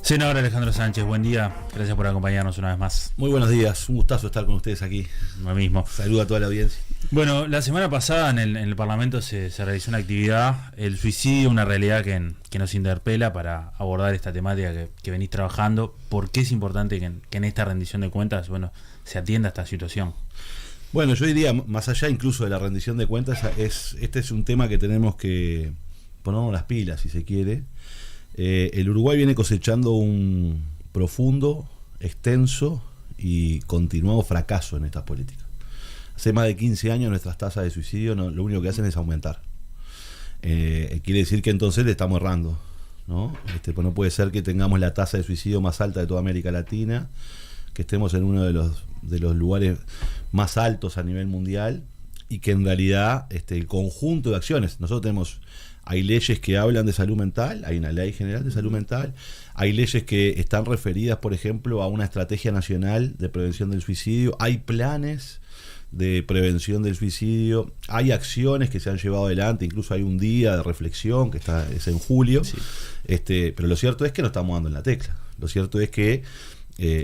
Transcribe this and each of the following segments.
Senador Alejandro Sánchez, buen día. Gracias por acompañarnos una vez más. Muy buenos días, un gustazo estar con ustedes aquí. Lo mismo. Saludo a toda la audiencia. Bueno, la semana pasada en el Parlamento se realizó una actividad, el suicidio, una realidad que nos interpela para abordar esta temática que venís trabajando. ¿Por qué es importante que en esta rendición de cuentas, se atienda esta situación? Bueno, yo diría, más allá incluso de la rendición de cuentas, este es un tema que tenemos que ponernos las pilas, si se quiere. El Uruguay viene cosechando un profundo, extenso y continuado fracaso en estas políticas. Hace más de 15 años nuestras tasas de suicidio lo único que hacen es aumentar. Quiere decir que entonces le estamos errando, ¿no? Pues no puede ser que tengamos la tasa de suicidio más alta de toda América Latina, que estemos en uno de los lugares más altos a nivel mundial y que en realidad el conjunto de acciones, hay leyes que hablan de salud mental, hay una ley general de salud mental, hay leyes que están referidas, por ejemplo, a una estrategia nacional de prevención del suicidio, hay planes de prevención del suicidio, hay acciones que se han llevado adelante, incluso hay un día de reflexión que es en julio, sí. Pero lo cierto es que no estamos dando en la tecla. Lo cierto es que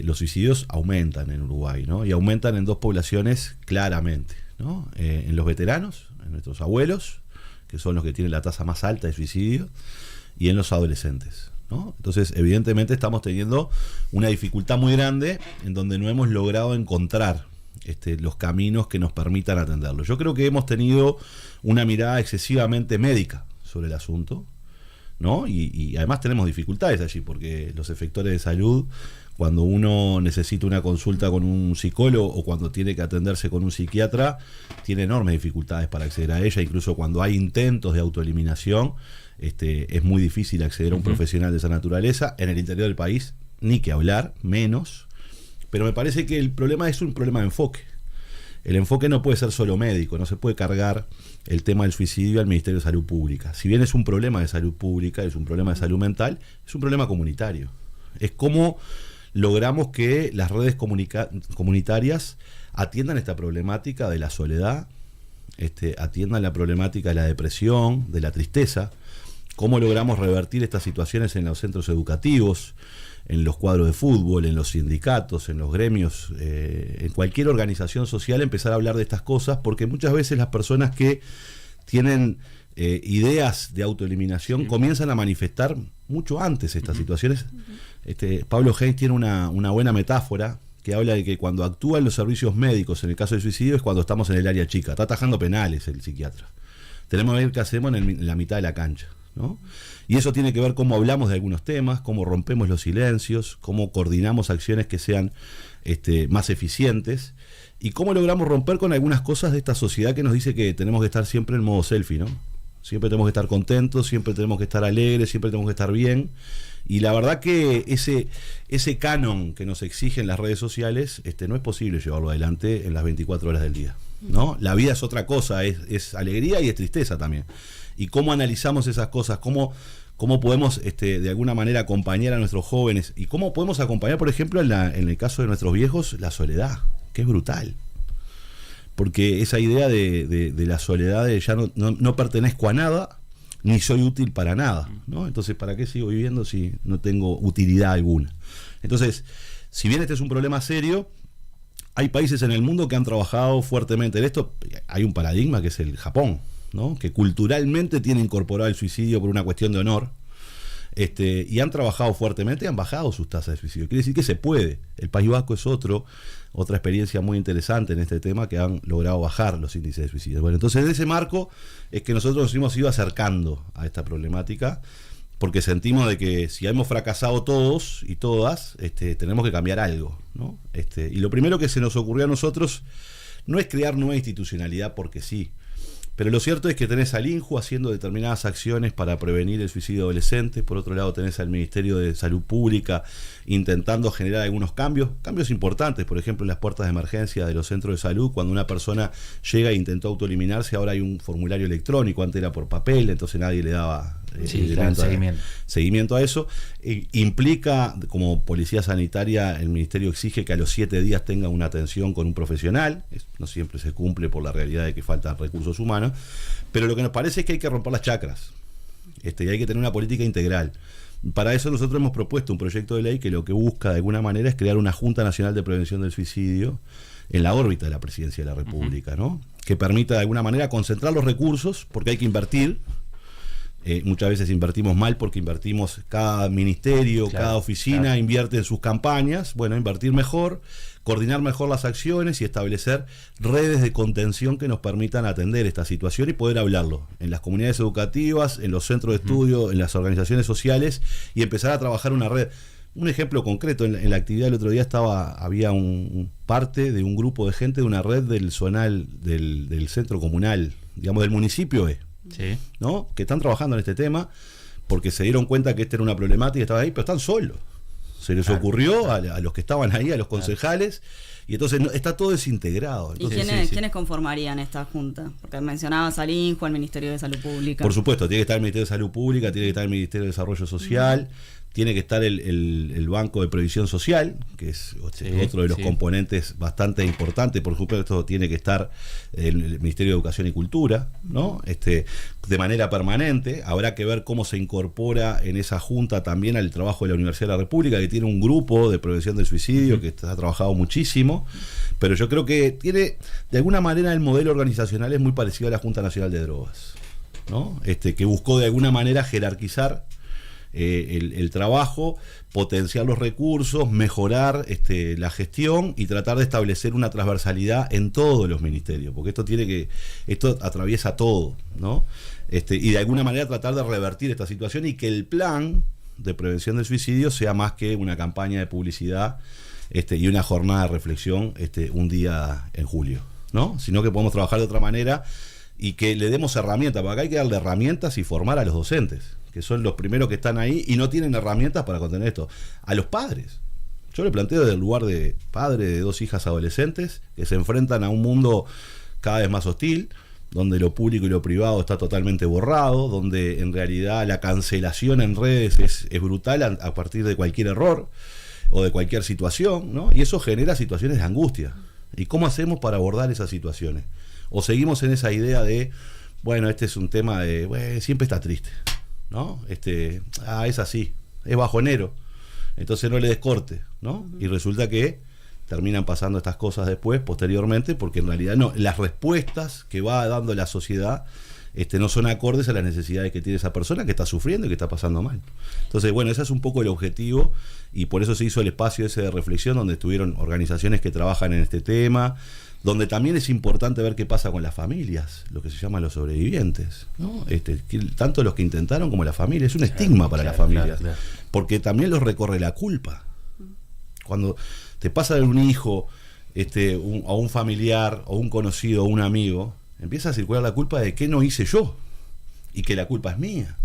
los suicidios aumentan en Uruguay, ¿no? Y aumentan en dos poblaciones claramente, ¿no? En los veteranos, en nuestros abuelos, que son los que tienen la tasa más alta de suicidio, y en los adolescentes, ¿no? Entonces, evidentemente estamos teniendo una dificultad muy grande en donde no hemos logrado encontrar los caminos que nos permitan atenderlo. Yo creo que hemos tenido una mirada excesivamente médica sobre el asunto, ¿no? Y además tenemos dificultades allí, porque los efectores de salud, cuando uno necesita una consulta con un psicólogo o cuando tiene que atenderse con un psiquiatra, tiene enormes dificultades para acceder a ella. Incluso cuando hay intentos de autoeliminación, es muy difícil acceder a un profesional de esa naturaleza. En el interior del país, ni que hablar, menos. Pero me parece que el problema es un problema de enfoque. El enfoque no puede ser solo médico, no se puede cargar el tema del suicidio al Ministerio de Salud Pública. Si bien es un problema de salud pública, es un problema de salud mental, es un problema comunitario. Es como logramos que las redes comunitarias atiendan esta problemática de la soledad, atiendan la problemática de la depresión, de la tristeza, cómo logramos revertir estas situaciones en los centros educativos, en los cuadros de fútbol, en los sindicatos, en los gremios, en cualquier organización social, empezar a hablar de estas cosas, porque muchas veces las personas que tienen ideas de autoeliminación comienzan a manifestar mucho antes estas situaciones. Pablo Heinz tiene una buena metáfora que habla de que cuando actúan los servicios médicos en el caso de suicidio es cuando estamos en el área chica, está atajando penales el psiquiatra. Tenemos que ver qué hacemos en la mitad de la cancha, ¿no? Y eso tiene que ver cómo hablamos de algunos temas, cómo rompemos los silencios, cómo coordinamos acciones que sean más eficientes y cómo logramos romper con algunas cosas de esta sociedad que nos dice que tenemos que estar siempre en modo selfie, ¿no? Siempre tenemos que estar contentos, siempre tenemos que estar alegres, siempre tenemos que estar bien. Y la verdad que ese canon que nos exigen las redes sociales, no es posible llevarlo adelante en las 24 horas del día, ¿no? La vida es otra cosa, es alegría y es tristeza también. Y cómo analizamos esas cosas, cómo podemos de alguna manera acompañar a nuestros jóvenes y cómo podemos acompañar, por ejemplo, en el caso de nuestros viejos, la soledad, que es brutal. Porque esa idea de la soledad, de ya no pertenezco a nada, ni soy útil para nada, ¿no? Entonces, ¿para qué sigo viviendo si no tengo utilidad alguna? Entonces, si bien este es un problema serio, hay países en el mundo que han trabajado fuertemente en esto. Hay un paradigma que es el Japón, ¿no? Que culturalmente tiene incorporado el suicidio por una cuestión de honor, y han trabajado fuertemente y han bajado sus tasas de suicidio. Quiere decir que se puede. El País Vasco es otra experiencia muy interesante en este tema, que han logrado bajar los índices de suicidio. Bueno, entonces en ese marco es que nosotros nos hemos ido acercando a esta problemática, porque sentimos de que si hemos fracasado todos y todas, tenemos que cambiar algo, ¿no? Y lo primero que se nos ocurrió a nosotros no es crear nueva institucionalidad porque sí. Pero lo cierto es que tenés al INJU haciendo determinadas acciones para prevenir el suicidio adolescente. Por otro lado tenés al Ministerio de Salud Pública intentando generar algunos cambios importantes. Por ejemplo, en las puertas de emergencia de los centros de salud, cuando una persona llega e intentó autoeliminarse, ahora hay un formulario electrónico, antes era por papel, entonces nadie le daba seguimiento a eso. Implica, como policía sanitaria, el Ministerio exige que a los 7 días tenga una atención con un profesional. No siempre se cumple por la realidad de que faltan recursos humanos, pero lo que nos parece es que hay que romper las chacras, y hay que tener una política integral, Para eso nosotros hemos propuesto un proyecto de ley que lo que busca de alguna manera es crear una Junta Nacional de Prevención del Suicidio en la órbita de la Presidencia de la República, ¿no? Que permita de alguna manera concentrar los recursos, porque hay que invertir. Muchas veces invertimos mal porque invertimos, cada ministerio, claro, cada oficina invierte en sus campañas. Bueno, invertir mejor, coordinar mejor las acciones y establecer redes de contención que nos permitan atender esta situación y poder hablarlo en las comunidades educativas, en los centros de estudio, en las organizaciones sociales, y empezar a trabajar una red. Un ejemplo concreto, en la actividad del otro día había un parte de un grupo de gente de una red del zonal del centro comunal, digamos del municipio, sí, ¿no? Que están trabajando en este tema porque se dieron cuenta que esta era una problemática, estaban ahí, pero están solos. Se les ocurrió a los que estaban ahí, a los concejales, y entonces está todo desintegrado. Entonces, ¿Y quiénes conformarían esta junta? Porque mencionabas al INJU, al Ministerio de Salud Pública. Por supuesto, tiene que estar el Ministerio de Salud Pública, tiene que estar el Ministerio de Desarrollo Social, tiene que estar el Banco de Previsión Social, que es otro de los componentes bastante importantes. Por ejemplo, esto tiene que estar el Ministerio de Educación y Cultura, ¿no? De manera permanente. Habrá que ver cómo se incorpora en esa junta también al trabajo de la Universidad de la República, que tiene un grupo de prevención del suicidio que ha trabajado muchísimo, pero yo creo que tiene, de alguna manera, el modelo organizacional es muy parecido a la Junta Nacional de Drogas, ¿no? Que buscó de alguna manera jerarquizar el trabajo, potenciar los recursos, mejorar la gestión y tratar de establecer una transversalidad en todos los ministerios, porque esto atraviesa todo, ¿no? Y de alguna manera tratar de revertir esta situación y que el plan de prevención del suicidio sea más que una campaña de publicidad y una jornada de reflexión un día en julio, ¿no? Sino que podemos trabajar de otra manera y que le demos herramientas, porque acá hay que darle herramientas y formar a los docentes, que son los primeros que están ahí y no tienen herramientas para contener esto. A los padres. Yo le planteo desde el lugar de padre de 2 hijas adolescentes que se enfrentan a un mundo cada vez más hostil, donde lo público y lo privado está totalmente borrado, donde en realidad la cancelación en redes es brutal a partir de cualquier error o de cualquier situación, ¿no? Y eso genera situaciones de angustia. ¿Y cómo hacemos para abordar esas situaciones? O seguimos en esa idea de, bueno, este es un tema de, bueno, siempre está triste, ¿no? Es así, es bajonero, entonces no le des corte, ¿no? Y resulta que terminan pasando estas cosas después, posteriormente, porque en realidad no, las respuestas que va dando la sociedad no son acordes a las necesidades que tiene esa persona que está sufriendo y que está pasando mal. Entonces, bueno, ese es un poco el objetivo, y por eso se hizo el espacio ese de reflexión, donde estuvieron organizaciones que trabajan en este tema, donde también es importante ver qué pasa con las familias, lo que se llaman los sobrevivientes, ¿no? Tanto los que intentaron como la familia, es un estigma para las familias, porque también los recorre la culpa. Cuando te pasa de un hijo a un familiar, o un conocido, o un amigo, empieza a circular la culpa de qué no hice yo, y que la culpa es mía,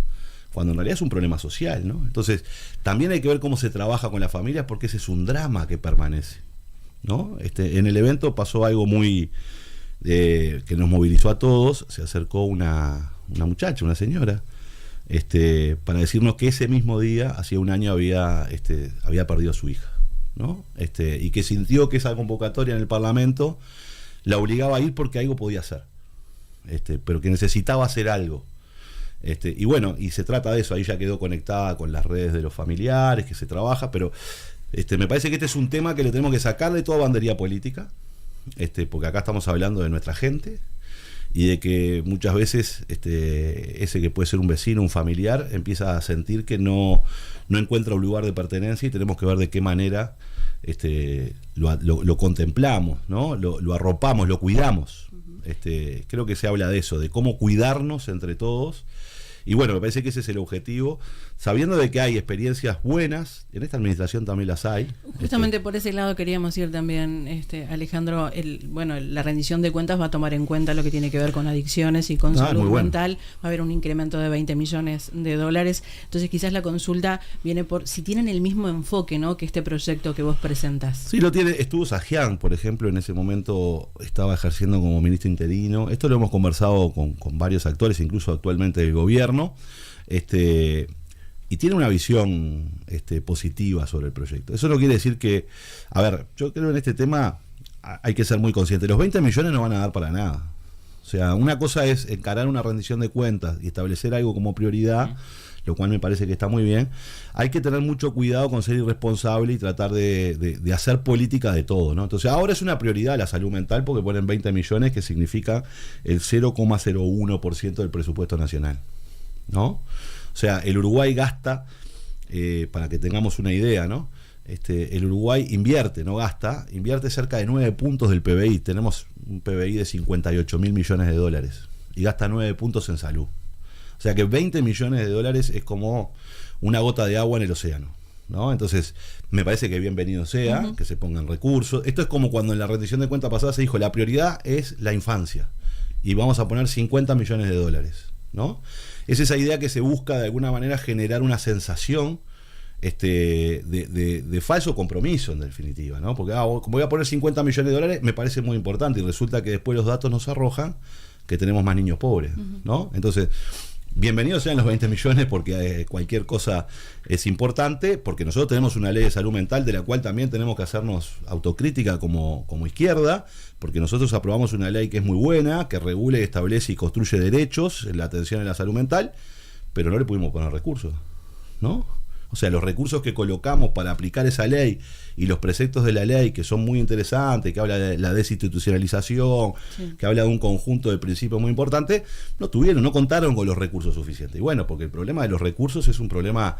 cuando en realidad es un problema social, ¿no? Entonces, también hay que ver cómo se trabaja con las familias, porque ese es un drama que permanece, ¿no? En el evento pasó algo muy que nos movilizó a todos. Se acercó una muchacha, una señora, para decirnos que ese mismo día, hacía un año, había perdido a su hija, ¿no? Y que sintió que esa convocatoria en el Parlamento la obligaba a ir porque algo podía hacer, pero que necesitaba hacer algo. Y bueno, y se trata de eso. Ahí ya quedó conectada con las redes de los familiares, que se trabaja, pero me parece que este es un tema que le tenemos que sacar de toda bandería política, porque acá estamos hablando de nuestra gente, y de que muchas veces ese que puede ser un vecino, un familiar, empieza a sentir que no encuentra un lugar de pertenencia, y tenemos que ver de qué manera lo contemplamos, ¿no? Lo arropamos, lo cuidamos. Creo que se habla de eso, de cómo cuidarnos entre todos. Y bueno, me parece que ese es el objetivo, sabiendo de que hay experiencias buenas, en esta administración también las hay. Justamente por ese lado queríamos ir también, Alejandro. La rendición de cuentas va a tomar en cuenta lo que tiene que ver con adicciones y con salud mental. Va a haber un incremento de $20 millones. Entonces quizás la consulta viene por si tienen el mismo enfoque, ¿no?, que este proyecto que vos presentás. Sí, lo tiene. Estuvo Sajian, por ejemplo, en ese momento estaba ejerciendo como ministro interino. Esto lo hemos conversado con varios actores, incluso actualmente del gobierno. Y tiene una visión positiva sobre el proyecto. Eso no quiere decir que, a ver, yo creo en este tema hay que ser muy consciente. Los 20 millones no van a dar para nada. O sea, una cosa es encarar una rendición de cuentas y establecer algo como prioridad, lo cual me parece que está muy bien. Hay que tener mucho cuidado con ser irresponsable y tratar de hacer política de todo, ¿no? Entonces ahora es una prioridad la salud mental porque ponen 20 millones, que significa el 0,01% del presupuesto nacional, ¿no? O sea, el Uruguay gasta, para que tengamos una idea, ¿no? El Uruguay invierte, no gasta, invierte cerca de 9 puntos del PBI. Tenemos un PBI de 58 mil millones de dólares y gasta 9 puntos en salud. O sea que 20 millones de dólares es como una gota de agua en el océano, ¿no? Entonces, me parece que bienvenido sea, que se pongan recursos. Esto es como cuando en la rendición de cuentas pasada se dijo, la prioridad es la infancia y vamos a poner 50 millones de dólares, ¿no? Es esa idea que se busca de alguna manera generar una sensación de falso compromiso, en definitiva, ¿no? Porque como voy a poner 50 millones de dólares, me parece muy importante y resulta que después los datos nos arrojan que tenemos más niños pobres, ¿no? Entonces, bienvenidos sean los 20 millones porque cualquier cosa es importante, porque nosotros tenemos una ley de salud mental de la cual también tenemos que hacernos autocrítica como izquierda, porque nosotros aprobamos una ley que es muy buena, que regule, establece y construye derechos en la atención a la salud mental, pero no le pudimos poner recursos, ¿no? O sea, los recursos que colocamos para aplicar esa ley y los preceptos de la ley, que son muy interesantes, que habla de la desinstitucionalización, que habla de un conjunto de principios muy importantes, no contaron con los recursos suficientes. Y bueno, porque el problema de los recursos es un problema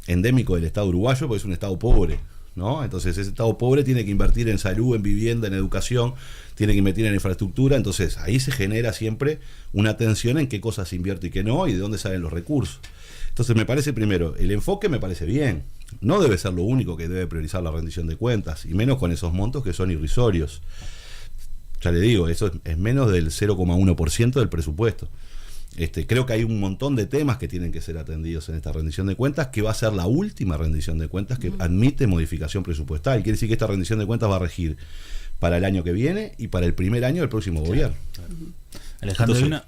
endémico del Estado uruguayo, porque es un Estado pobre, ¿no? Entonces ese Estado pobre tiene que invertir en salud, en vivienda, en educación, tiene que invertir en infraestructura, entonces ahí se genera siempre una tensión en qué cosas se invierte y qué no, y de dónde salen los recursos. Entonces me parece, primero, el enfoque me parece bien. No debe ser lo único que debe priorizar la rendición de cuentas, y menos con esos montos que son irrisorios. Ya le digo, eso es menos del 0,1% del presupuesto. Creo que hay un montón de temas que tienen que ser atendidos en esta rendición de cuentas, que va a ser la última rendición de cuentas que admite modificación presupuestal. Quiere decir que esta rendición de cuentas va a regir para el año que viene y para el primer año del próximo gobierno. Alejandro, entonces,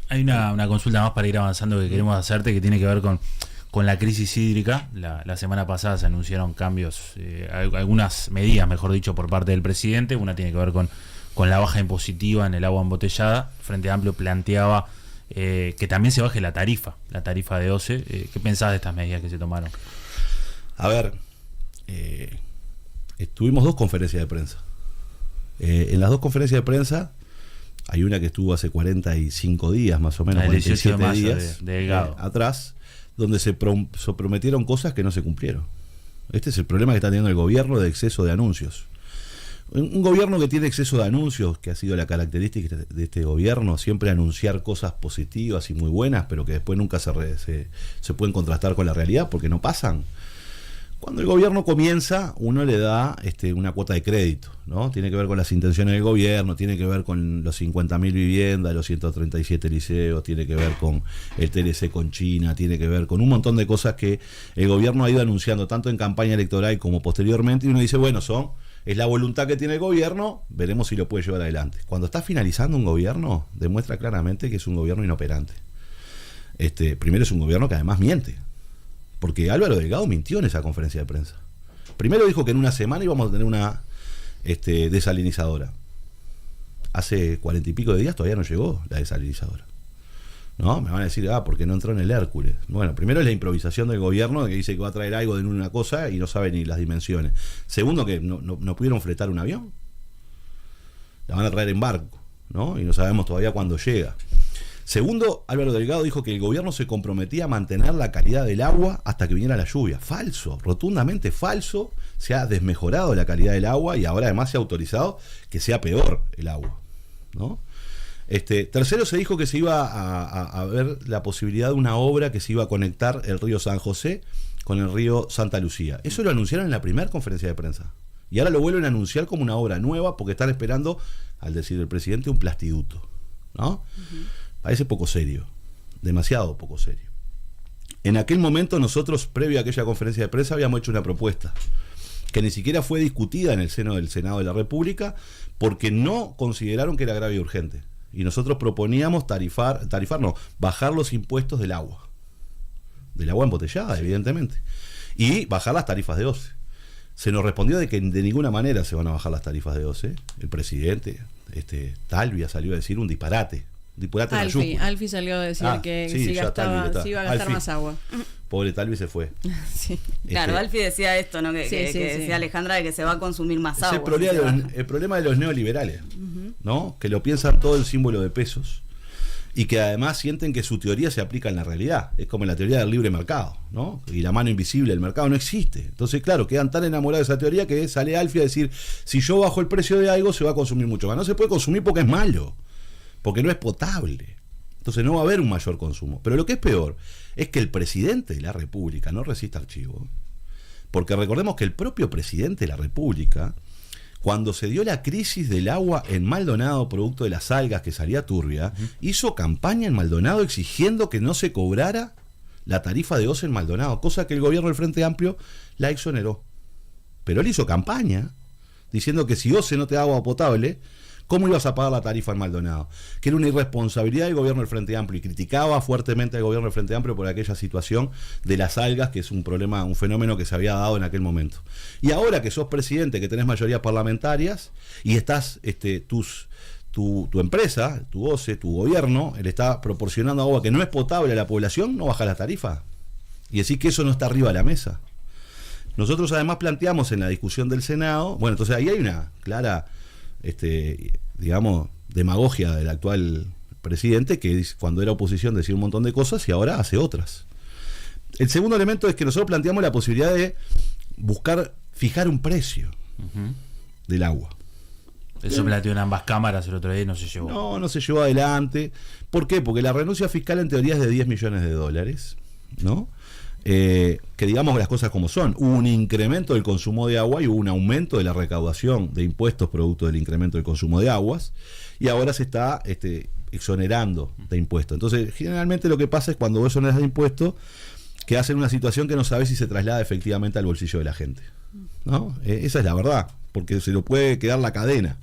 hay una consulta más para ir avanzando que queremos hacerte, que tiene que ver con la crisis hídrica. La semana pasada se anunciaron cambios, algunas medidas, mejor dicho, por parte del presidente. Una tiene que ver con la baja impositiva en el agua embotellada. Frente Amplio planteaba que también se baje la tarifa de OCE. ¿Qué pensás de estas medidas que se tomaron? A ver, tuvimos 2 conferencias de prensa. En las 2 conferencias de prensa hay una que estuvo hace 45 días más o menos, el 18 de 47 mayo días de Delgado. Atrás, donde se prometieron cosas que no se cumplieron. Este es el problema que está teniendo el gobierno, de exceso de anuncios. Un gobierno que tiene exceso de anuncios, que ha sido la característica de este gobierno, siempre anunciar cosas positivas y muy buenas, pero que después nunca se pueden contrastar con la realidad porque no pasan. Cuando el gobierno comienza, uno le da una cuota de crédito, ¿no? Tiene que ver con las intenciones del gobierno, tiene que ver con los 50.000 viviendas, los 137 liceos, tiene que ver con el TLC con China, tiene que ver con un montón de cosas que el gobierno ha ido anunciando tanto en campaña electoral como posteriormente, y uno dice, bueno, es la voluntad que tiene el gobierno, veremos si lo puede llevar adelante. Cuando está finalizando un gobierno, demuestra claramente que es un gobierno inoperante. Primero es un gobierno que además miente. Porque Álvaro Delgado mintió en esa conferencia de prensa. Primero dijo que en una semana íbamos a tener una desalinizadora. Hace 40 y pico de días todavía no llegó la desalinizadora. ¿No? Me van a decir, porque no entró en el Hércules. Bueno, primero es la improvisación del gobierno, que dice que va a traer algo de una cosa y no sabe ni las dimensiones. Segundo, que no pudieron fletar un avión. La van a traer en barco, ¿no? Y no sabemos todavía cuándo llega. Segundo, Álvaro Delgado dijo que el gobierno se comprometía a mantener la calidad del agua hasta que viniera la lluvia. Falso, rotundamente falso. Se ha desmejorado la calidad del agua y ahora además se ha autorizado que sea peor el agua, ¿no? Tercero, se dijo que se iba a ver la posibilidad de una obra que se iba a conectar el río San José con el río Santa Lucía. Eso lo anunciaron en la primera conferencia de prensa. Y ahora lo vuelven a anunciar como una obra nueva porque están esperando, al decir el presidente, un plastiducto, ¿no? Parece poco serio, demasiado poco serio. En aquel momento nosotros, previo a aquella conferencia de prensa, habíamos hecho una propuesta que ni siquiera fue discutida en el seno del Senado de la República porque no consideraron que era grave y urgente. Y nosotros proponíamos bajar los impuestos del agua embotellada, evidentemente, y bajar las tarifas de OCE. Se nos respondió de que de ninguna manera se van a bajar las tarifas de OCE. El presidente Talvia salió a decir un disparate. Depurate mayúscula. Alfi salió a decir que sí, si gastaba, Talvi, si iba a gastar Alfi, más agua. Pobre Talvi se fue. Sí. Claro, Alfi decía esto, ¿no? Que decía Alejandra de que se va a consumir más agua. El problema de los neoliberales, ¿no? Que lo piensan todo en símbolo de pesos y que además sienten que su teoría se aplica en la realidad. Es como la teoría del libre mercado, ¿no? Y la mano invisible del mercado no existe. Entonces, claro, quedan tan enamorados de esa teoría que sale Alfi a decir, si yo bajo el precio de algo se va a consumir mucho más. No se puede consumir porque es malo, porque no es potable. Entonces no va a haber un mayor consumo. Pero lo que es peor es que el presidente de la República no resista archivo. Porque recordemos que el propio presidente de la República, cuando se dio la crisis del agua en Maldonado, producto de las algas que salía turbia, hizo campaña en Maldonado exigiendo que no se cobrara la tarifa de OCE en Maldonado, cosa que el gobierno del Frente Amplio la exoneró. Pero él hizo campaña diciendo que si OCE no te da agua potable, ¿cómo ibas a pagar la tarifa en Maldonado? Que era una irresponsabilidad del gobierno del Frente Amplio, y criticaba fuertemente al gobierno del Frente Amplio por aquella situación de las algas, que es un problema, un fenómeno que se había dado en aquel momento. Y ahora que sos presidente, que tenés mayorías parlamentarias y estás, tu empresa, tu OCE, tu gobierno, le está proporcionando agua que no es potable a la población, no baja la tarifa. Y decir que eso no está arriba de la mesa. Nosotros además planteamos en la discusión del Senado, bueno, entonces ahí hay una clara digamos, demagogia del actual presidente, que cuando era oposición decía un montón de cosas y ahora hace otras. El segundo elemento es que nosotros planteamos la posibilidad de fijar un precio del agua. Eso planteó en ambas cámaras el otro día y no se llevó. No se llevó adelante. ¿Por qué? Porque la renuncia fiscal en teoría es de 10 millones de dólares, ¿no? Que digamos las cosas como son, hubo un incremento del consumo de agua y hubo un aumento de la recaudación de impuestos producto del incremento del consumo de aguas, y ahora se está exonerando de impuestos. Entonces, generalmente lo que pasa es cuando vos exoneras de impuestos, que hacen una situación que no sabes si se traslada efectivamente al bolsillo de la gente, ¿no? Esa es la verdad, porque se lo puede quedar la cadena.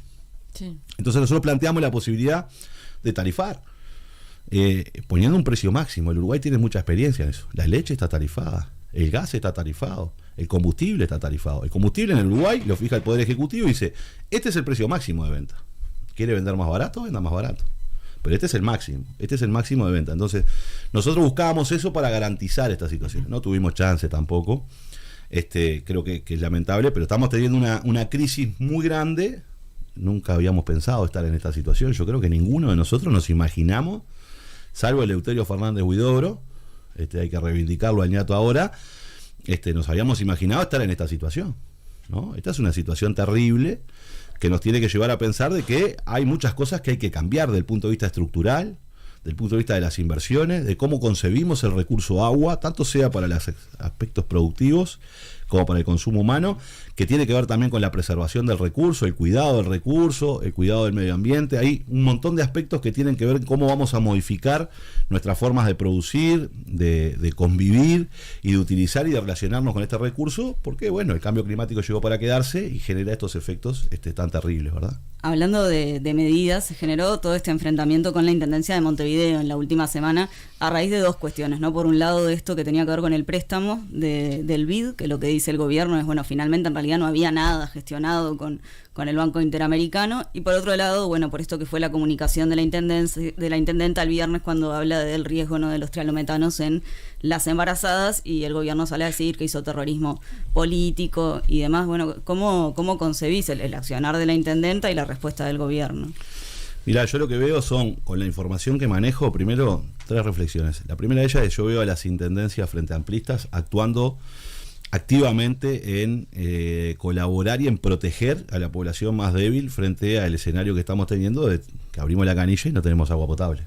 Sí. Entonces nosotros planteamos la posibilidad de tarifar, poniendo un precio máximo. El Uruguay tiene mucha experiencia en eso. La leche está tarifada, el gas está tarifado, el combustible está tarifado. El combustible en el Uruguay lo fija el Poder Ejecutivo y dice, este es el precio máximo de venta. ¿Quiere vender más barato? Venda más barato. Pero este es el máximo de venta. Entonces, nosotros buscábamos eso para garantizar esta situación. No tuvimos chance tampoco. Creo que es lamentable, pero estamos teniendo una crisis muy grande. Nunca habíamos pensado estar en esta situación. Yo creo que ninguno de nosotros nos imaginamos, salvo Eleuterio Fernández Huidobro, hay que reivindicarlo al ñato ahora, nos habíamos imaginado estar en esta situación, ¿no? Esta es una situación terrible que nos tiene que llevar a pensar de que hay muchas cosas que hay que cambiar desde el punto de vista estructural, del punto de vista de las inversiones, de cómo concebimos el recurso agua, tanto sea para los aspectos productivos como para el consumo humano, que tiene que ver también con la preservación del recurso, el cuidado del recurso, el cuidado del medio ambiente. Hay un montón de aspectos que tienen que ver con cómo vamos a modificar nuestras formas de producir, de convivir y de utilizar y de relacionarnos con este recurso, porque bueno, el cambio climático llegó para quedarse y genera estos efectos tan terribles, ¿verdad? Hablando de medidas, se generó todo este enfrentamiento con la Intendencia de Montevideo en la última semana a raíz de dos cuestiones, ¿no? Por un lado, de esto que tenía que ver con el préstamo del BID, que lo que dice el gobierno es, bueno, finalmente en realidad no había nada gestionado con el Banco Interamericano, y por otro lado, bueno, por esto que fue la comunicación de la intendenta el viernes cuando habla del riesgo, ¿no?, de los trialometanos en las embarazadas, y el gobierno sale a decir que hizo terrorismo político y demás. Bueno, ¿cómo concebís el accionar de la intendenta y la respuesta del gobierno? Mirá, yo lo que veo son, con la información que manejo, primero, 3 reflexiones. La primera de ellas es: yo veo a las intendencias frente amplistas actuando activamente en colaborar y en proteger a la población más débil frente al escenario que estamos teniendo de que abrimos la canilla y no tenemos agua potable.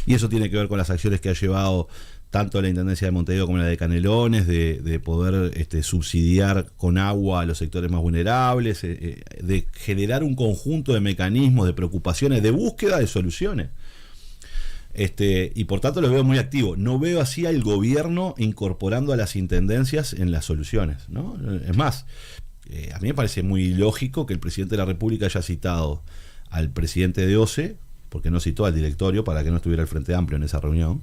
Y eso tiene que ver con las acciones que ha llevado tanto la Intendencia de Montevideo como la de Canelones, de poder subsidiar con agua a los sectores más vulnerables, de generar un conjunto de mecanismos, de preocupaciones, de búsqueda de soluciones. Y por tanto lo veo muy activo. No veo así al gobierno incorporando a las intendencias en las soluciones, ¿no? Es más, a mí me parece muy lógico que el presidente de la República haya citado al presidente de OCE, porque no citó al directorio para que no estuviera el Frente Amplio en esa reunión.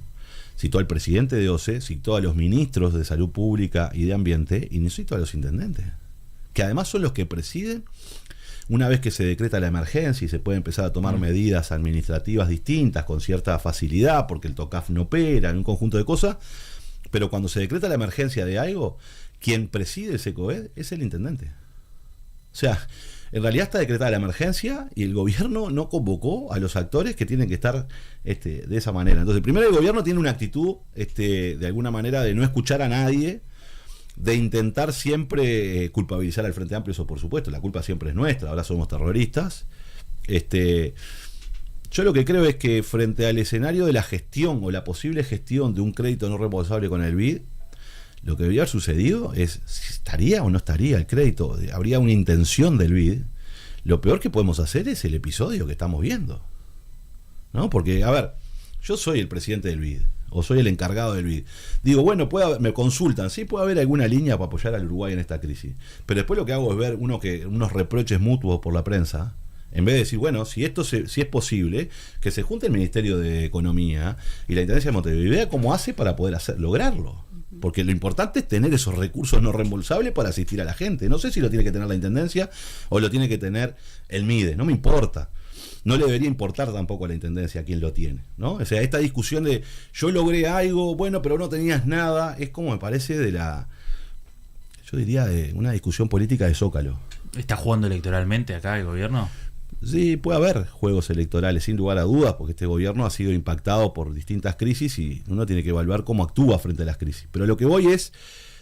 Citó al presidente de OCE, citó a los ministros de Salud Pública y de Ambiente, y no citó a los intendentes, que además son los que presiden una vez que se decreta la emergencia y se puede empezar a tomar medidas administrativas distintas con cierta facilidad, porque el TOCAF no opera, en un conjunto de cosas, pero cuando se decreta la emergencia de algo, quien preside ese COED es el intendente. O sea, en realidad está decretada la emergencia y el gobierno no convocó a los actores que tienen que estar de esa manera. Entonces, primero el gobierno tiene una actitud de alguna manera de no escuchar a nadie, de intentar siempre culpabilizar al Frente Amplio, eso por supuesto, la culpa siempre es nuestra, ahora somos terroristas. Yo lo que creo es que frente al escenario de la gestión o la posible gestión de un crédito no responsable con el BID, lo que debería haber sucedido es si estaría o no estaría el crédito, habría una intención del BID. Lo peor que podemos hacer es el episodio que estamos viendo, ¿no? Porque, a ver, yo soy el presidente del BID o soy el encargado del BID. Digo, bueno, me consultan, sí puede haber alguna línea para apoyar al Uruguay en esta crisis, pero después lo que hago es ver unos reproches mutuos por la prensa, en vez de decir, bueno, si es posible, que se junte el Ministerio de Economía y la Intendencia de Montevideo y vea cómo hace para poder lograrlo. Porque lo importante es tener esos recursos no reembolsables para asistir a la gente. No sé si lo tiene que tener la Intendencia o lo tiene que tener el MIDE, no me importa. No le debería importar tampoco a la Intendencia quién lo tiene, ¿no? O sea, esta discusión de yo logré algo, bueno, pero no tenías nada, es como me parece yo diría de una discusión política de Zócalo. ¿Está jugando electoralmente acá el gobierno? Sí, puede haber juegos electorales, sin lugar a dudas, porque este gobierno ha sido impactado por distintas crisis y uno tiene que evaluar cómo actúa frente a las crisis. Pero lo que voy es,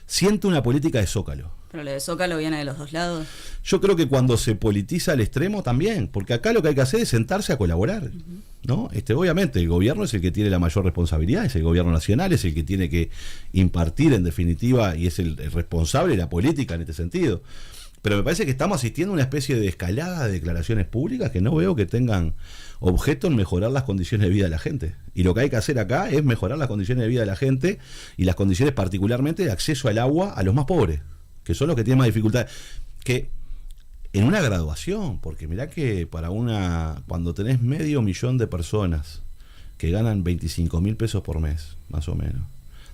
siento una política de Zócalo. Pero lo de Zócalo viene de los dos lados. Yo creo que cuando se politiza al extremo también, porque acá lo que hay que hacer es sentarse a colaborar, ¿no? Obviamente el gobierno es el que tiene la mayor responsabilidad, es el gobierno nacional, es el que tiene que impartir en definitiva y es el responsable de la política en este sentido. Pero me parece que estamos asistiendo a una especie de escalada de declaraciones públicas que no veo que tengan objeto en mejorar las condiciones de vida de la gente. Y lo que hay que hacer acá es mejorar las condiciones de vida de la gente y las condiciones particularmente de acceso al agua a los más pobres, que son los que tienen más dificultades. Que en una graduación, porque mirá que cuando tenés 500.000 de personas que ganan 25.000 pesos por mes, más o menos,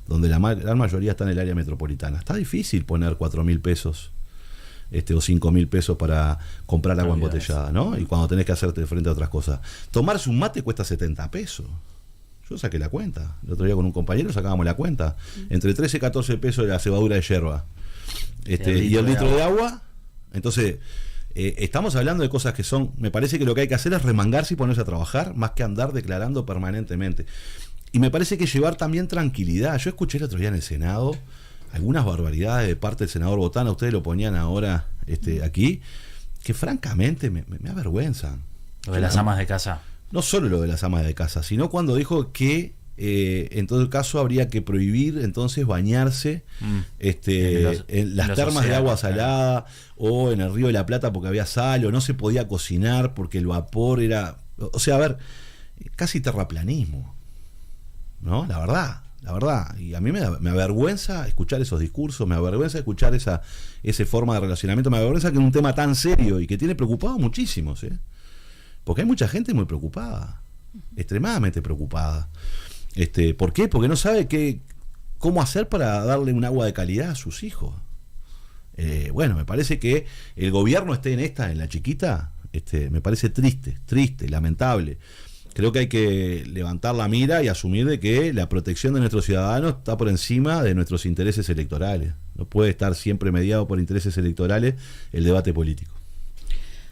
donde la gran mayoría está en el área metropolitana, está difícil poner 4.000 pesos o 5.000 pesos para comprar agua embotellada, ¿no? Y cuando tenés que hacerte frente a otras cosas. Tomarse un mate cuesta 70 pesos. Yo saqué la cuenta. El otro día con un compañero sacábamos la cuenta. Entre 13 y 14 pesos de la cebadura de yerba. Y el litro de agua. Entonces, estamos hablando de cosas que son... Me parece que lo que hay que hacer es remangarse y ponerse a trabajar, más que andar declarando permanentemente. Y me parece que llevar también tranquilidad. Yo escuché el otro día en el Senado algunas barbaridades de parte del senador Botana, ustedes lo ponían ahora aquí, que francamente me avergüenzan. Lo de las amas de casa. No solo lo de las amas de casa, sino cuando dijo que en todo el caso habría que prohibir entonces bañarse en las termas de agua salada o en el Río de la Plata porque había sal, o no se podía cocinar porque el vapor era... O sea, a ver, casi terraplanismo, ¿no? La verdad, y a mí me avergüenza escuchar esos discursos, me avergüenza escuchar esa forma de relacionamiento, me avergüenza que en un tema tan serio y que tiene preocupado muchísimos, porque hay mucha gente muy preocupada, extremadamente preocupada. ¿Por qué? Porque no sabe cómo hacer para darle un agua de calidad a sus hijos. Bueno, me parece que el gobierno esté en la chiquita, me parece triste, lamentable. Creo que hay que levantar la mira y asumir de que la protección de nuestros ciudadanos está por encima de nuestros intereses electorales. No puede estar siempre mediado por intereses electorales el debate político.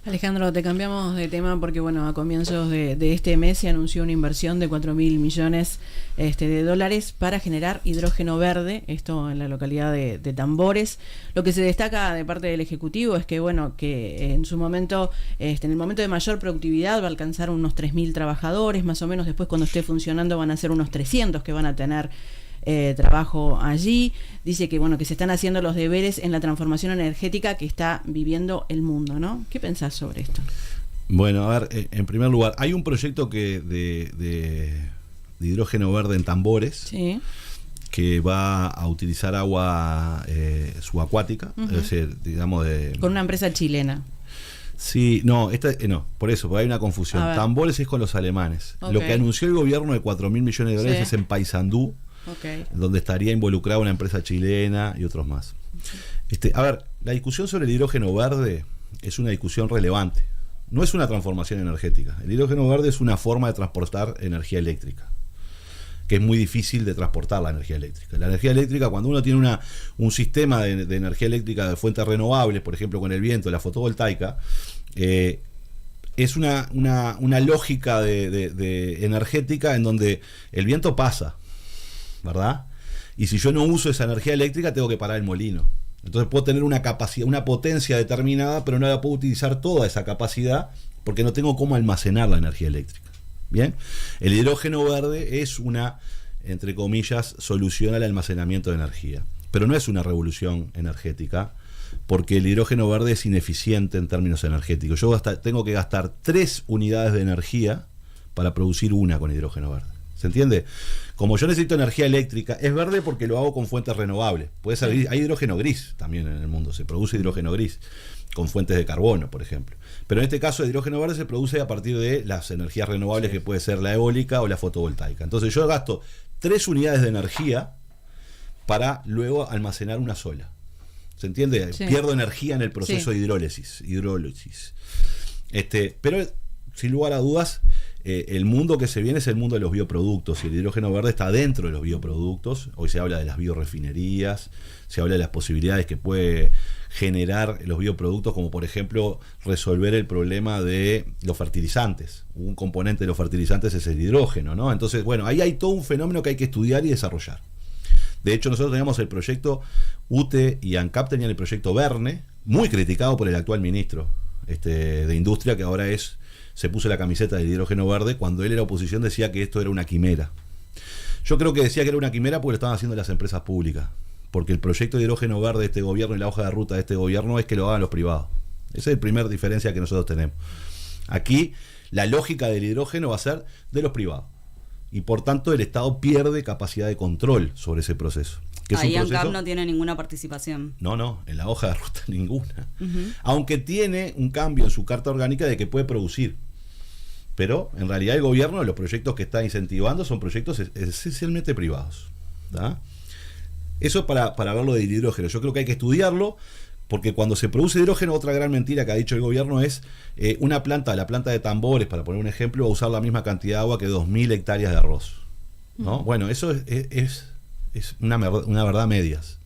Alejandro, te cambiamos de tema porque bueno, a comienzos de este mes se anunció una inversión de 4.000 millones de dólares para generar hidrógeno verde, esto en la localidad de Tambores. Lo que se destaca de parte del Ejecutivo es que bueno, que en su momento, en el momento de mayor productividad va a alcanzar unos 3.000 trabajadores, más o menos después cuando esté funcionando van a ser unos 300 que van a tener trabajo allí. Dice que bueno, que se están haciendo los deberes en la transformación energética que está viviendo el mundo, ¿no? ¿Qué pensás sobre esto? Bueno, a ver, en primer lugar, hay un proyecto de hidrógeno verde en Tambores, sí, que va a utilizar agua subacuática, es decir, digamos con una empresa chilena. Sí, no, por eso, porque hay una confusión. Tambores es con los alemanes. Okay. Lo que anunció el gobierno de 4.000 millones de dólares es en Paysandú, donde estaría involucrada una empresa chilena y otros más. A ver, la discusión sobre el hidrógeno verde es una discusión relevante. No es una transformación energética. El hidrógeno verde es una forma de transportar energía eléctrica, que es muy difícil de transportar la energía eléctrica. La energía eléctrica, cuando uno tiene un sistema de energía eléctrica de fuentes renovables, por ejemplo con el viento, la fotovoltaica, es una lógica de energética en donde el viento pasa, ¿verdad? Y si yo no uso esa energía eléctrica, tengo que parar el molino. Entonces puedo tener una capacidad, una potencia determinada, pero no la puedo utilizar toda esa capacidad porque no tengo cómo almacenar la energía eléctrica. Bien, el hidrógeno verde es una, entre comillas, solución al almacenamiento de energía, pero no es una revolución energética, porque el hidrógeno verde es ineficiente en términos energéticos. Yo tengo que gastar 3 unidades de energía para producir una con hidrógeno verde. ¿Se entiende? Como yo necesito energía eléctrica, es verde porque lo hago con fuentes renovables. Puede ser, hay hidrógeno gris también en el mundo, se produce hidrógeno gris con fuentes de carbono, por ejemplo. Pero en este caso el hidrógeno verde se produce a partir de las energías renovables, que puede ser la eólica o la fotovoltaica. Entonces yo gasto 3 unidades de energía para luego almacenar una sola. ¿Se entiende? Sí. Pierdo energía en el proceso de hidrólisis. Pero sin lugar a dudas, el mundo que se viene es el mundo de los bioproductos, y el hidrógeno verde está dentro de los bioproductos. Hoy se habla de las biorefinerías, se habla de las posibilidades que puede generar los bioproductos, como por ejemplo resolver el problema de los fertilizantes. Un componente de los fertilizantes es el hidrógeno, ¿no? Entonces, bueno, ahí hay todo un fenómeno que hay que estudiar y desarrollar. De hecho, nosotros teníamos el proyecto UTE y ANCAP tenían el proyecto Verne, muy criticado por el actual ministro de Industria, que ahora se puso la camiseta del hidrógeno verde. Cuando él era oposición decía que esto era una quimera. Yo creo que decía que era una quimera porque lo estaban haciendo las empresas públicas, porque el proyecto de hidrógeno verde de este gobierno y la hoja de ruta de este gobierno es que lo hagan los privados. Esa es la primera diferencia que nosotros tenemos. Aquí la lógica del hidrógeno va a ser de los privados, y por tanto el Estado pierde capacidad de control sobre ese proceso. Ahí ANCAP no tiene ninguna participación. No, en la hoja de ruta ninguna. Aunque tiene un cambio en su carta orgánica de que puede producir. Pero en realidad el gobierno, los proyectos que está incentivando son proyectos esencialmente privados, ¿tá? Eso es para verlo del hidrógeno. Yo creo que hay que estudiarlo, porque cuando se produce hidrógeno, otra gran mentira que ha dicho el gobierno es la planta de Tambores, para poner un ejemplo, va a usar la misma cantidad de agua que 2.000 hectáreas de arroz, ¿no? Bueno, eso es una verdad a medias.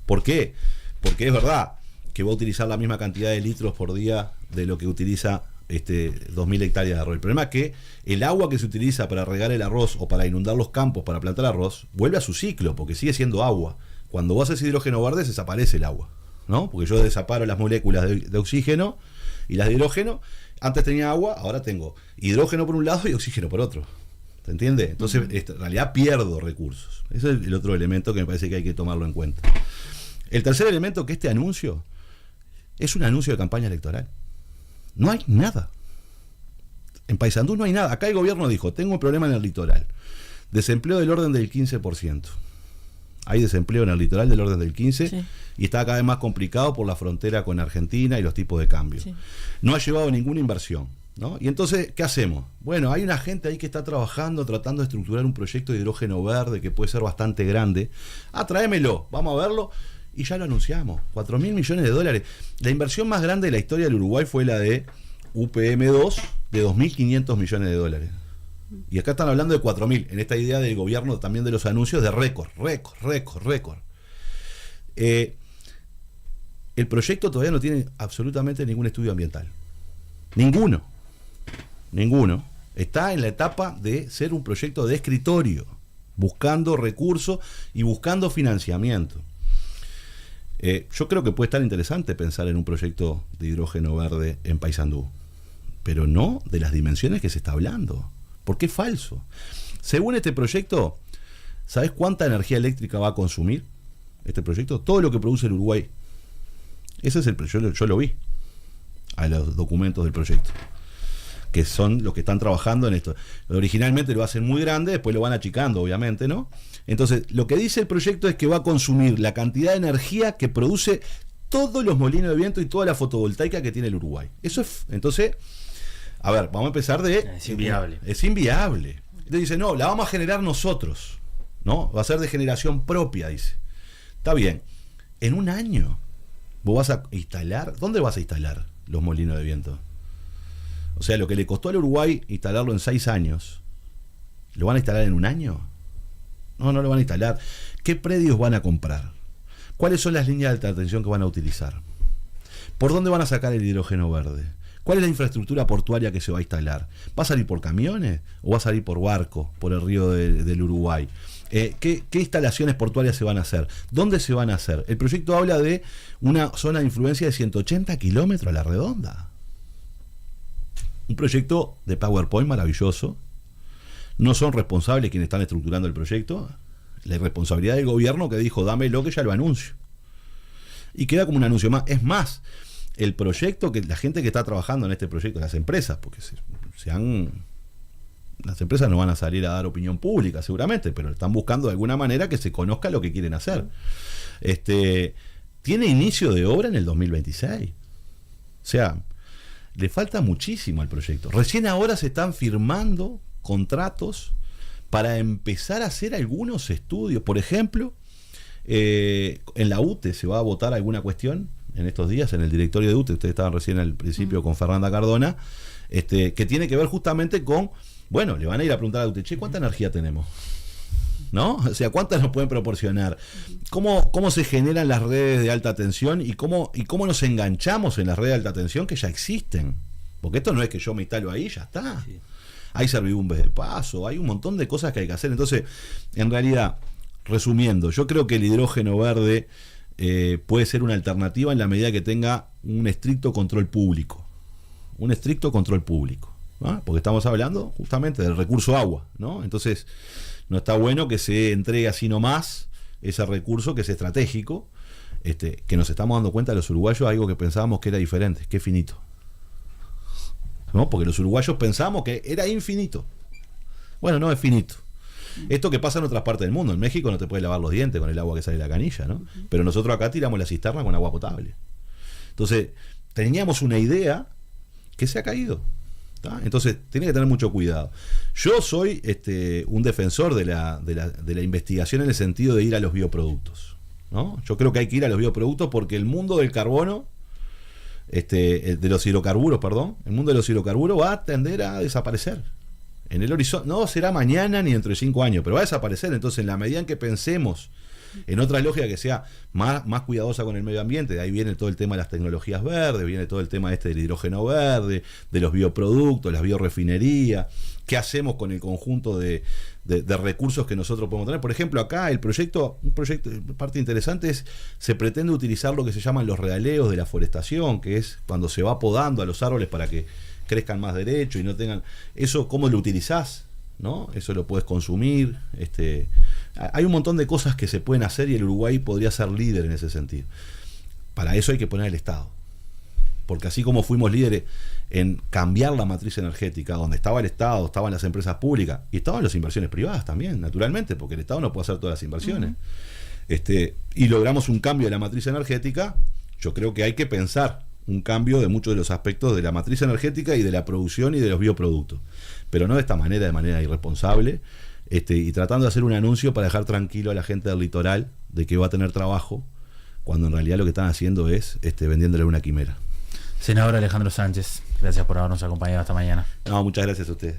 ¿Por qué? Porque es verdad que va a utilizar la misma cantidad de litros por día de lo que utiliza 2.000 hectáreas de arroz. El problema es que el agua que se utiliza para regar el arroz o para inundar los campos para plantar arroz vuelve a su ciclo, porque sigue siendo agua. Cuando vos haces hidrógeno verde desaparece el agua, ¿no? Porque yo desaparo las moléculas de oxígeno y las de hidrógeno. Antes tenía agua, ahora tengo hidrógeno por un lado y oxígeno por otro. ¿Se entiende? Entonces, en realidad pierdo recursos. Ese es el otro elemento que me parece que hay que tomarlo en cuenta. El tercer elemento, que este anuncio es un anuncio de campaña electoral. No hay nada. En Paysandú no hay nada. Acá el gobierno dijo, tengo un problema en el litoral. Desempleo del orden del 15%. Hay desempleo en el litoral del orden del 15%, sí. Y está cada vez más complicado por la frontera con Argentina y los tipos de cambio. Sí. No ha llevado ninguna inversión, ¿no? Y entonces, ¿qué hacemos? Bueno, hay una gente ahí que está trabajando, tratando de estructurar un proyecto de hidrógeno verde que puede ser bastante grande. Tráemelo, vamos a verlo. Y ya lo anunciamos, 4.000 millones de dólares. La inversión más grande de la historia del Uruguay fue la de UPM2, de 2.500 millones de dólares. Y acá están hablando de 4.000, en esta idea del gobierno también de los anuncios de récord. El proyecto todavía no tiene absolutamente ningún estudio ambiental. Ninguno. Está en la etapa de ser un proyecto de escritorio, buscando recursos y buscando financiamiento. Yo creo que puede estar interesante pensar en un proyecto de hidrógeno verde en Paysandú, pero no de las dimensiones que se está hablando, porque es falso. Según este proyecto, ¿sabes cuánta energía eléctrica va a consumir este proyecto? Todo lo que produce el Uruguay. Ese es el proyecto, yo lo vi a los documentos del proyecto, que son los que están trabajando en esto. Originalmente lo hacen muy grande, después lo van achicando, obviamente, ¿no? Entonces, lo que dice el proyecto es que va a consumir la cantidad de energía que produce todos los molinos de viento y toda la fotovoltaica que tiene el Uruguay. Eso es, entonces, a ver, vamos a empezar Es inviable. Es inviable. Entonces dice, no, la vamos a generar nosotros, ¿no? Va a ser de generación propia, dice. Está bien. En un año Vos vas a instalar, ¿dónde vas a instalar los molinos de viento? O sea, lo que le costó al Uruguay instalarlo en 6 años, ¿lo van a instalar en 1 año? No lo van a instalar. ¿Qué predios van a comprar? ¿Cuáles son las líneas de alta tensión que van a utilizar? ¿Por dónde van a sacar el hidrógeno verde? ¿Cuál es la infraestructura portuaria que se va a instalar? ¿Va a salir por camiones o va a salir por barco, por el río del Uruguay? ¿Qué instalaciones portuarias se van a hacer? ¿Dónde se van a hacer? El proyecto habla de una zona de influencia de 180 kilómetros a la redonda. Un proyecto de PowerPoint maravilloso. No son responsables quienes están estructurando el proyecto. La irresponsabilidad del gobierno que dijo, dámelo que ya lo anuncio. Y queda como un anuncio más. Es más, el proyecto, que la gente que está trabajando en este proyecto, las empresas, porque las empresas no van a salir a dar opinión pública seguramente, pero están buscando de alguna manera que se conozca lo que quieren hacer. Tiene inicio de obra en el 2026. O sea, le falta muchísimo al proyecto. Recién ahora se están firmando contratos para empezar a hacer algunos estudios. Por ejemplo, en la UTE se va a votar alguna cuestión en estos días, en el directorio de UTE, ustedes estaban recién al principio con Fernanda Cardona, que tiene que ver justamente con, bueno, le van a ir a preguntar a UTE, che, ¿cuánta energía tenemos? ¿No? O sea, ¿cuántas nos pueden proporcionar? ¿Cómo se generan las redes de alta tensión y cómo nos enganchamos en las redes de alta tensión que ya existen? Porque esto no es que yo me instalo ahí y ya está. Sí. Hay servidumbres de paso, hay un montón de cosas que hay que hacer. Entonces, en realidad, resumiendo, yo creo que el hidrógeno verde puede ser una alternativa en la medida que tenga un estricto control público. Un estricto control público, ¿no? Porque estamos hablando justamente del recurso agua, ¿no? Entonces, no está bueno que se entregue así nomás ese recurso que es estratégico, que nos estamos dando cuenta los uruguayos, algo que pensábamos que era diferente, que es finito, ¿no? Porque los uruguayos pensamos que era infinito. Bueno, no es finito. Esto que pasa en otras partes del mundo. En México no te puedes lavar los dientes con el agua que sale de la canilla, ¿no? Pero nosotros acá tiramos la cisterna con agua potable. Entonces, teníamos una idea que se ha caído, ¿tá? Entonces, tiene que tener mucho cuidado. Yo soy un defensor de la investigación en el sentido de ir a los bioproductos, ¿no? Yo creo que hay que ir a los bioproductos porque el mundo del carbono, de los hidrocarburos, perdón, el mundo de los hidrocarburos va a tender a desaparecer. En el horizonte, no será mañana ni dentro de 5 años, pero va a desaparecer. Entonces, en la medida en que pensemos en otra lógica que sea más cuidadosa con el medio ambiente, de ahí viene todo el tema de las tecnologías verdes, viene todo el tema del hidrógeno verde, de los bioproductos, las biorefinerías, qué hacemos con el conjunto de recursos que nosotros podemos tener. Por ejemplo, acá un proyecto, parte interesante es, se pretende utilizar lo que se llaman los realeos de la forestación, que es cuando se va podando a los árboles para que crezcan más derecho y no tengan eso. ¿Cómo lo utilizás? ¿No? Eso lo puedes consumir. Hay un montón de cosas que se pueden hacer y el Uruguay podría ser líder en ese sentido. Para eso hay que poner el Estado, porque así como fuimos líderes en cambiar la matriz energética, donde estaba el Estado, estaban las empresas públicas y estaban las inversiones privadas también, naturalmente, porque el Estado no puede hacer todas las inversiones. Y logramos un cambio de la matriz energética. Yo creo que hay que pensar un cambio de muchos de los aspectos de la matriz energética y de la producción y de los bioproductos, pero no de manera irresponsable, y tratando de hacer un anuncio para dejar tranquilo a la gente del litoral de que va a tener trabajo, cuando en realidad lo que están haciendo es vendiéndole una quimera. Senador Alejandro Sánchez, gracias por habernos acompañado esta mañana. No, muchas gracias a ustedes.